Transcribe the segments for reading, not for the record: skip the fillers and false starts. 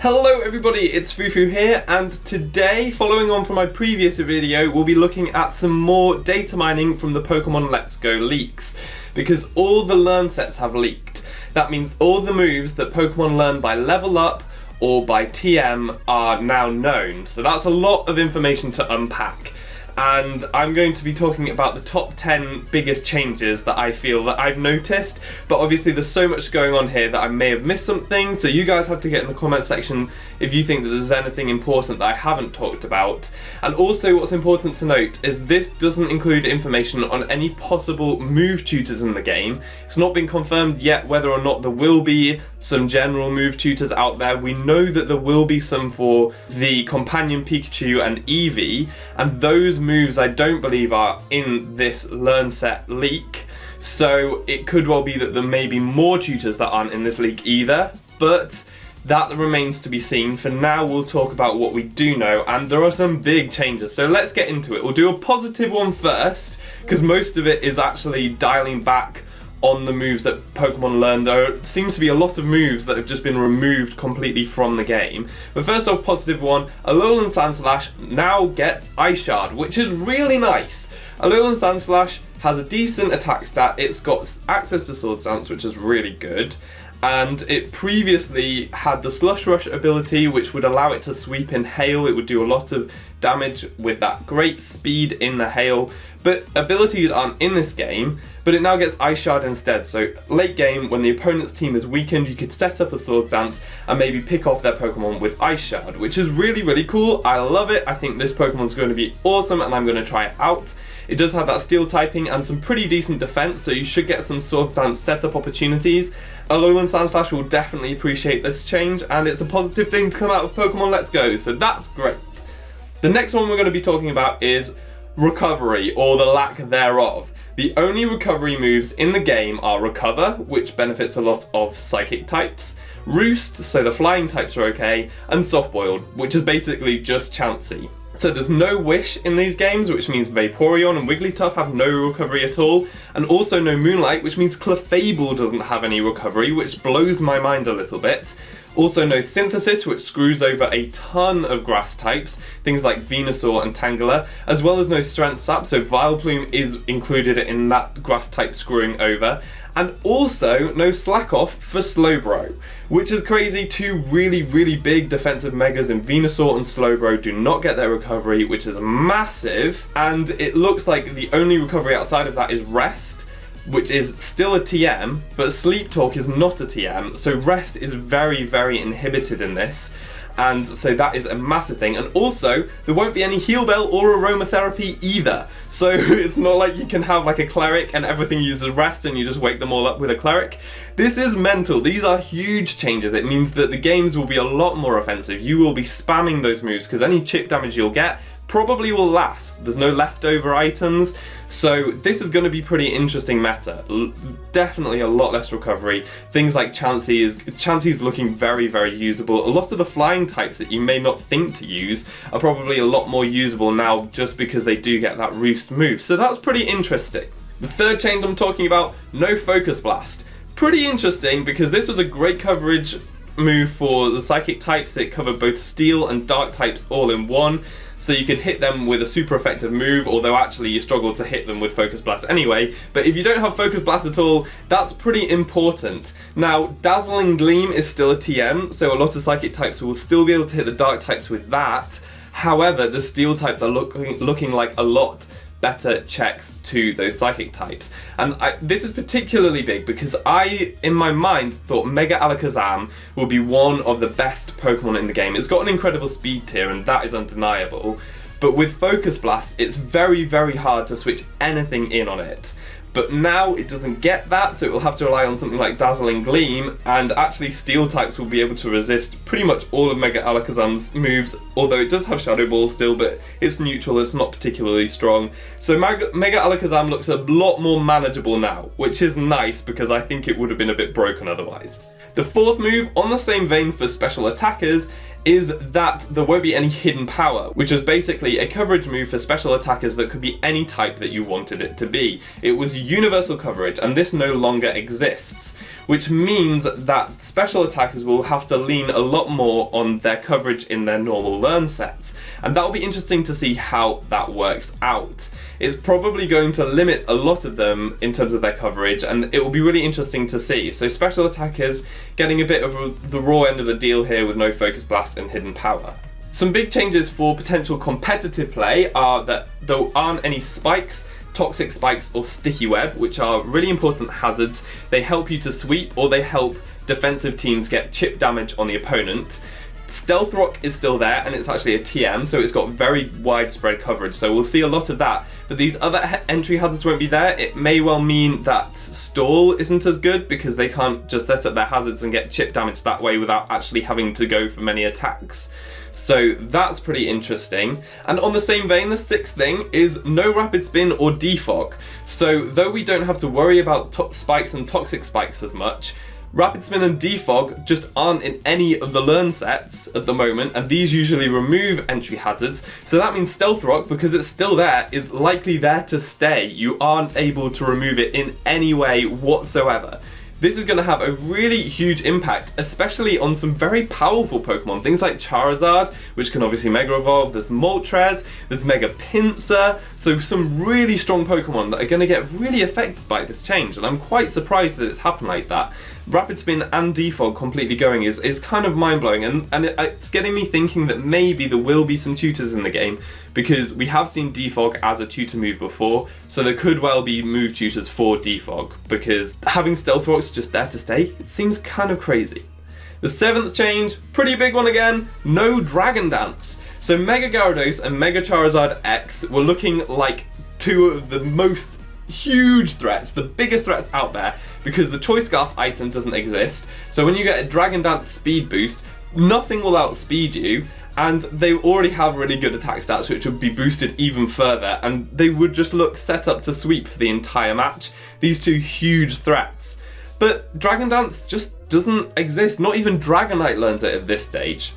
Hello everybody, it's Foo here, and today, following on from my previous video, we'll be looking at some more data mining from the Pokemon Let's Go leaks, because all the Learnsets have leaked. That means all the moves that Pokemon learn by level up or by TM are now known, so that's a lot of information to unpack. And I'm going to be talking about the top 10 biggest changes that I feel that I've noticed, but obviously there's so much going on here that I may have missed something, so you guys have to get in the comment section if you think that there's anything important that I haven't talked about. And also what's important to note is this doesn't include information on any possible move tutors in the game. It's not been confirmed yet whether or not there will be some general move tutors out there. We know that there will be some for the companion Pikachu and Eevee, and those moves I don't believe are in this Learnset leak, so it could well be that there may be more tutors that aren't in this leak either, but that remains to be seen. For now we'll talk about what we do know, and there are some big changes, so let's get into it. We'll do a positive one first, because most of it is actually dialing back on the moves that Pokemon learn. There seems to be a lot of moves that have just been removed completely from the game. But first off, positive one, Alolan Sandslash now gets Ice Shard, which is really nice. Alolan Sandslash has a decent attack stat, it's got access to Sword Stance, which is really good, and it previously had the Slush Rush ability, which would allow it to sweep in hail. It would do a lot of damage with that great speed in the hail, but abilities aren't in this game, but it now gets Ice Shard instead. So late game, when the opponent's team is weakened, you could set up a Sword Stance and maybe pick off their Pokemon with Ice Shard, which is really cool. I love it. I think this Pokemon's going to be awesome and I'm going to try it out. It does have that steel typing and some pretty decent defense, so you should get some Sword Stance setup opportunities. Alolan Sandslash will definitely appreciate this change, and it's a positive thing to come out of Pokemon Let's Go, so that's great. The next one we're going to be talking about is Recovery, or the lack thereof. The only recovery moves in the game are Recover, which benefits a lot of Psychic types, Roost, so the flying types are okay, and Soft Boiled, which is basically just Chansey. So there's no Wish in these games, which means Vaporeon and Wigglytuff have no recovery at all, and also no Moonlight, which means Clefable doesn't have any recovery, which blows my mind a little bit. Also no Synthesis, which screws over a ton of grass types, things like Venusaur and Tangela, as well as no Strength Sap, so Vileplume is included in that grass type screwing over, and also no Slack Off for Slowbro, which is crazy. Two really big defensive megas in Venusaur and Slowbro do not get their recovery, which is massive, and it looks like the only recovery outside of that is Rest, which is still a TM, but Sleep Talk is not a TM, so Rest is very inhibited in this, and so that is a massive thing. And also, there won't be any Heal Bell or Aromatherapy either, so it's not like you can have like a Cleric and everything uses Rest and you just wake them all up with a Cleric. This is mental. These are huge changes. It means that the games will be a lot more offensive. You will be spamming those moves, because any chip damage you'll get probably will last. There's no leftover items, so this is going to be pretty interesting meta. Definitely a lot less recovery. Things like Chansey's looking very usable. A lot of the flying types that you may not think to use are probably a lot more usable now, just because they do get that Roost move, so that's pretty interesting. The third change I'm talking about, no Focus Blast. Pretty interesting, because this was a great coverage move for the Psychic types. It covered both Steel and Dark types all in one, so you could hit them with a super effective move, although actually you struggle to hit them with Focus Blast anyway. But if you don't have Focus Blast at all, that's pretty important. Now, Dazzling Gleam is still a TM, so a lot of Psychic types will still be able to hit the Dark types with that. However, the Steel types are looking like a lot better checks to those Psychic types. And this is particularly big because I, in my mind, thought Mega Alakazam would be one of the best Pokemon in the game. It's got an incredible speed tier, and that is undeniable. But with Focus Blast, it's very hard to switch anything in on it. But now it doesn't get that, so it will have to rely on something like Dazzling Gleam, and actually Steel types will be able to resist pretty much all of Mega Alakazam's moves, although it does have Shadow Ball still, but it's neutral, it's not particularly strong. So Mega Alakazam looks a lot more manageable now, which is nice because I think it would have been a bit broken otherwise. The fourth move, on the same vein for special attackers, is that there won't be any hidden power, which was basically a coverage move for special attackers that could be any type that you wanted it to be. It was universal coverage, and this no longer exists, which means that special attackers will have to lean a lot more on their coverage in their normal learn sets, and that will be interesting to see how that works out. It's probably going to limit a lot of them in terms of their coverage, and it will be really interesting to see. So special attackers getting a bit of the raw end of the deal here with no focus blast and hidden power. Some big changes for potential competitive play are that there aren't any spikes, toxic spikes or sticky web, which are really important hazards. They help you to sweep, or they help defensive teams get chip damage on the opponent. Stealth Rock is still there, and it's actually a TM, so it's got very widespread coverage, so we'll see a lot of that. But these other entry hazards won't be there. It may well mean that Stall isn't as good, because they can't just set up their hazards and get chip damage that way without actually having to go for many attacks. So that's pretty interesting. And on the same vein, the sixth thing is no rapid spin or defog. So though we don't have to worry about spikes and toxic spikes as much, rapid spin and defog just aren't in any of the learn sets at the moment, and these usually remove entry hazards. So that means Stealth Rock, because it's still there, is likely there to stay. You aren't able to remove it in any way whatsoever. This is going to have a really huge impact, especially on some very powerful Pokemon. Things like Charizard, which can obviously Mega Evolve, there's Moltres, there's Mega Pinsir, so some really strong Pokemon that are going to get really affected by this change, and I'm quite surprised that it's happened like that. Rapid Spin and Defog completely going is kind of mind-blowing, and it's getting me thinking that maybe there will be some tutors in the game, because we have seen Defog as a tutor move before, so there could well be move tutors for Defog, because having Stealth Rock's just there to stay, it seems kind of crazy. The seventh change, pretty big one again, no Dragon Dance. So Mega Gyarados and Mega Charizard X were looking like two of the most huge threats, the biggest threats out there, because the Choice Scarf item doesn't exist. So when you get a Dragon Dance speed boost, nothing will outspeed you, and they already have really good attack stats which would be boosted even further, and they would just look set up to sweep for the entire match. These two huge threats. But Dragon Dance just doesn't exist, not even Dragonite learns it at this stage.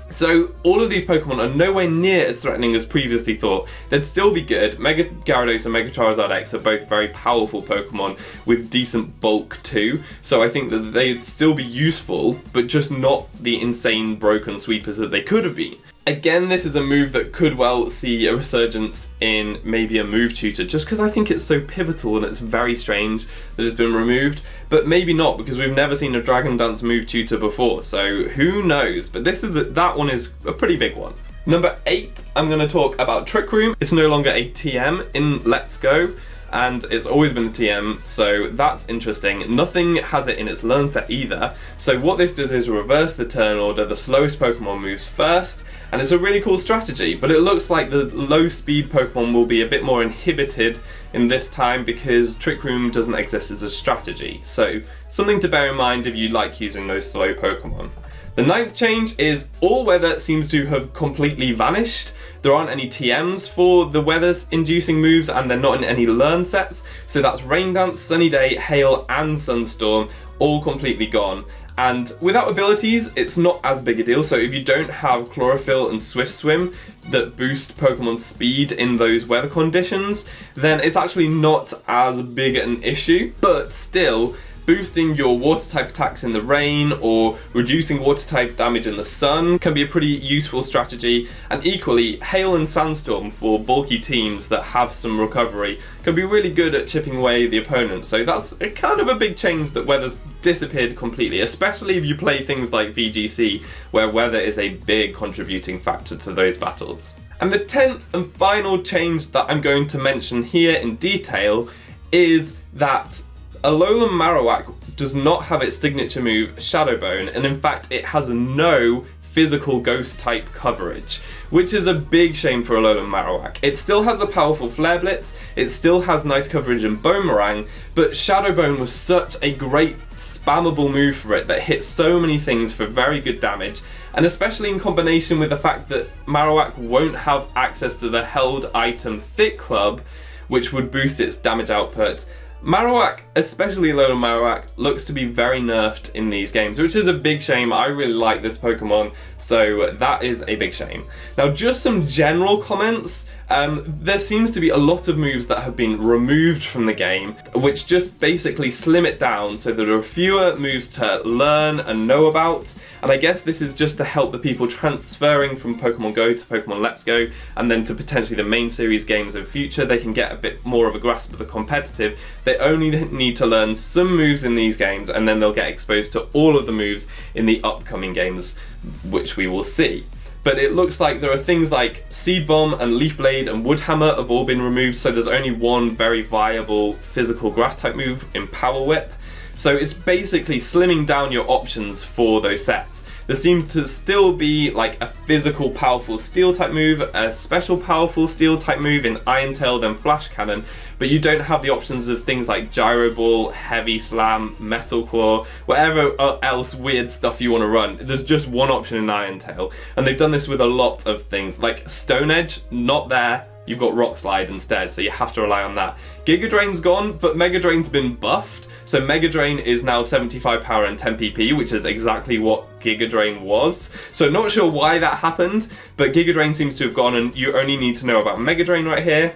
So all of these Pokemon are nowhere near as threatening as previously thought. They'd still be good. Mega Gyarados and Mega Charizard X are both very powerful Pokemon with decent bulk too, so I think that they'd still be useful, but just not the insane broken sweepers that they could have been. Again, this is a move that could well see a resurgence in maybe a move tutor, just because I think it's so pivotal and it's very strange that it's been removed, but maybe not, because we've never seen a Dragon Dance move tutor before, so who knows? But that one is a pretty big one. Number 8, I'm going to talk about Trick Room. It's no longer a TM in Let's Go, and it's always been a TM, so that's interesting. Nothing has it in its learn set either, so what this does is reverse the turn order. The slowest Pokemon moves first, and it's a really cool strategy, but it looks like the low speed Pokemon will be a bit more inhibited in this time because Trick Room doesn't exist as a strategy, so something to bear in mind if you like using those slow Pokemon. The 9th change is All Weather seems to have completely vanished. There aren't any TMs for the weather-inducing moves, and they're not in any learn sets, so that's Rain Dance, Sunny Day, Hail and Sunstorm, all completely gone. And without abilities, it's not as big a deal, so if you don't have Chlorophyll and Swift Swim that boost Pokemon's speed in those weather conditions, then it's actually not as big an issue, but still, boosting your water-type attacks in the rain or reducing water-type damage in the sun can be a pretty useful strategy, and equally, Hail and Sandstorm for bulky teams that have some recovery can be really good at chipping away the opponent, so that's kind of a big change that weather's disappeared completely, especially if you play things like VGC, where weather is a big contributing factor to those battles. And the 10th and final change that I'm going to mention here in detail is that Alolan Marowak does not have its signature move, Shadow Bone, and in fact it has no physical ghost type coverage, which is a big shame for Alolan Marowak. It still has the powerful Flare Blitz, it still has nice coverage in Boomerang, but Shadow Bone was such a great spammable move for it that hits so many things for very good damage, and especially in combination with the fact that Marowak won't have access to the held item Thick Club, which would boost its damage output. Marowak, especially Alolan Marowak, looks to be very nerfed in these games, which is a big shame. I really like this Pokemon, So that is a big shame. Now, just some general comments. There seems to be a lot of moves that have been removed from the game, which just basically slim it down so there are fewer moves to learn and know about. And I guess this is just to help the people transferring from Pokemon Go to Pokemon Let's Go, and then to potentially the main series games of future. They can get a bit more of a grasp of the competitive. They only need to learn some moves in these games, and then they'll get exposed to all of the moves in the upcoming games, which we will see. But it looks like there are things like Seed Bomb and Leaf Blade and Wood Hammer have all been removed, so there's only one very viable physical grass type move in Power Whip. So it's basically slimming down your options for those sets. There seems to still be like a physical powerful steel type move, a special powerful steel type move in Iron Tail, then Flash Cannon, but you don't have the options of things like Gyro Ball, Heavy Slam, Metal Claw, whatever else weird stuff you want to run. There's just one option in Iron Tail, and they've done this with a lot of things, like Stone Edge, not there. You've got Rock Slide instead, so you have to rely on that. Giga Drain's gone, but Mega Drain's been buffed. So Mega Drain is now 75 power and 10 PP, which is exactly what Giga Drain was. So not sure why that happened, but Giga Drain seems to have gone, and you only need to know about Mega Drain right here.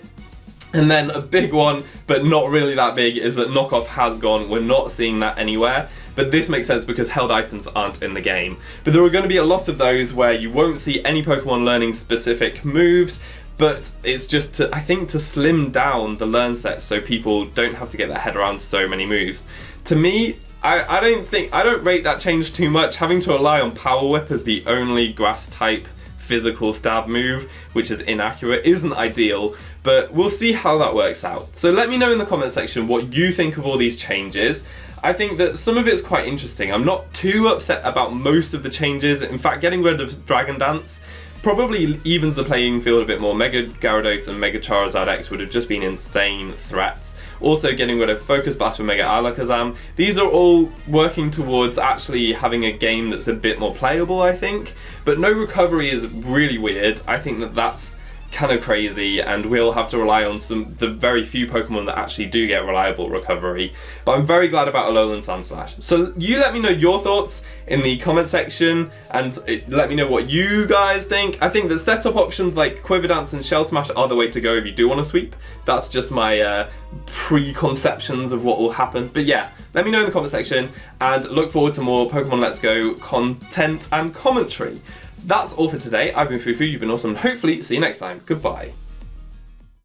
And then a big one, but not really that big, is that Knockoff has gone. We're not seeing that anywhere. But this makes sense because held items aren't in the game. But there are going to be a lot of those where you won't see any Pokemon learning specific moves, but it's just to, I think, to slim down the learn set so people don't have to get their head around so many moves. To me, I don't rate that change too much. Having to rely on Power Whip as the only grass type physical stab move, which is inaccurate, isn't ideal, but we'll see how that works out. So let me know in the comment section what you think of all these changes. I think that some of it's quite interesting. I'm not too upset about most of the changes. In fact, getting rid of Dragon Dance probably evens the playing field a bit more. Mega Gyarados and Mega Charizard X would have just been insane threats. Also getting rid of Focus Blast for Mega Alakazam. These are all working towards actually having a game that's a bit more playable, I think. But no recovery is really weird. I think that that's kind of crazy, and we'll have to rely on the very few Pokemon that actually do get reliable recovery. But I'm very glad about Alolan Sandslash. So you let me know your thoughts in the comment section, and let me know what you guys think. I think that setup options like Quiver Dance and Shell Smash are the way to go if you do want to sweep. That's just my preconceptions of what will happen. But yeah, let me know in the comment section, and look forward to more Pokemon Let's Go content and commentary. That's all for today. I've been Fufu, you've been awesome, and hopefully see you next time. Goodbye.